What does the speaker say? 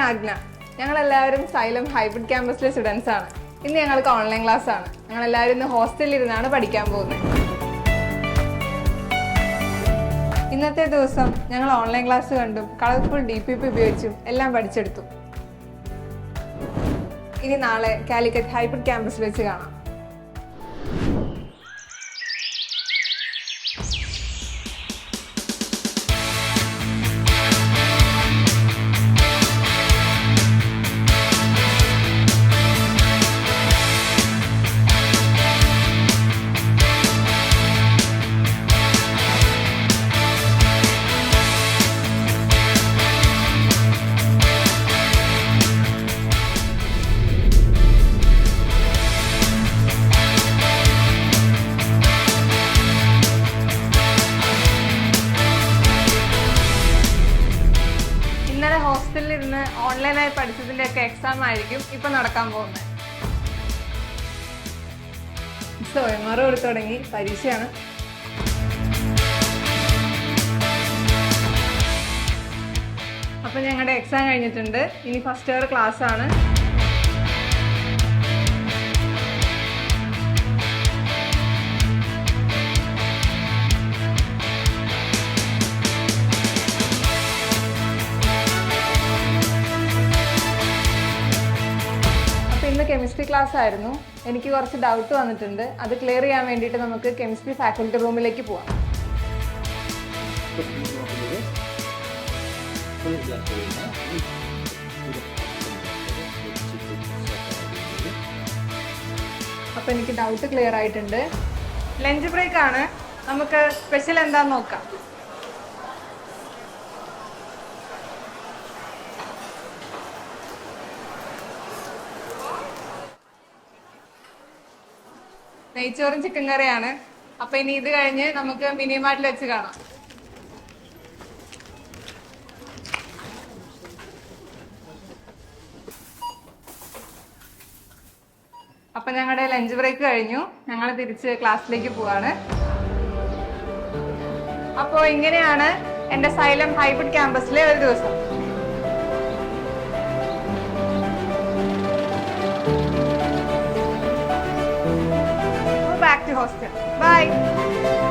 ആഗ്ന. ഞങ്ങളെല്ലാവരും xylem hybrid ക്യാമ്പസിലെ students ആണ്. ഇന്ന് ഞങ്ങൾക്ക് ഓൺലൈൻ ക്ലാസ് ആണ്. ഞങ്ങളെല്ലാവരും ഇന്ന് ഹോസ്റ്റലിൽ ഇരുന്നാണ് പഠിക്കാൻ പോകുന്നത്. ഇന്നത്തെ ദിവസം ഞങ്ങൾ ഓൺലൈൻ ക്ലാസ് കണ്ടും കളർഫുൾ DPP ഉപയോഗിച്ചും എല്ലാം പഠിച്ചെടുത്തു. ഇനി നാളെ കാലിക്കറ്റ് ഹൈബ്രിഡ് ക്യാമ്പസിൽ വെച്ച് കാണാം. ഇന്നലെ ഹോസ്റ്റലിൽ ഇരുന്ന് ഓൺലൈനായി പഠിച്ചതിൻ്റെ ഒക്കെ എക്സാം ആയിരിക്കും ഇപ്പം നടക്കാൻ പോകുന്നത്. OMR കൊടുത്തു തുടങ്ങി, പരീക്ഷയാണ്. അപ്പം ഞങ്ങളുടെ എക്സാം കഴിഞ്ഞിട്ടുണ്ട്. ഇനി ഫസ്റ്റ് ഇയർ ക്ലാസ് ആണ്. ഇന്ന് കെമിസ്ട്രി ക്ലാസ് ആയിരുന്നു. എനിക്ക് കുറച്ച് ഡൗട്ട് വന്നിട്ടുണ്ട്. അത് ക്ലിയർ ചെയ്യാൻ വേണ്ടിയിട്ട് നമുക്ക് കെമിസ്ട്രി ഫാക്കൽറ്റി റൂമിലേക്ക് പോവാം. അപ്പോൾ എനിക്ക് ഡൗട്ട് ക്ലിയർ ആയിട്ടുണ്ട്. ലഞ്ച് ബ്രേക്ക് ആണ്. നമുക്ക് സ്പെഷ്യൽ എന്താന്ന് നോക്കാം. നെയ്ച്ചോറും ചിക്കൻ കറിയാണ്. അപ്പൊ ഇനി ഇത് കഴിഞ്ഞ് നമുക്ക് മിനി മാർട്ടിൽ വെച്ച് കാണാം. അപ്പൊ ഞങ്ങളുടെ ലഞ്ച് ബ്രേക്ക് കഴിഞ്ഞു. ഞങ്ങൾ തിരിച്ച് ക്ലാസ്സിലേക്ക് പോവാണ്. അപ്പോൾ ഇങ്ങനെയാണ് എൻ്റെ സൈലം ഹൈബ്രിഡ് ക്യാമ്പസിലെ ഒരു ദിവസം. Back to hostel. Bye.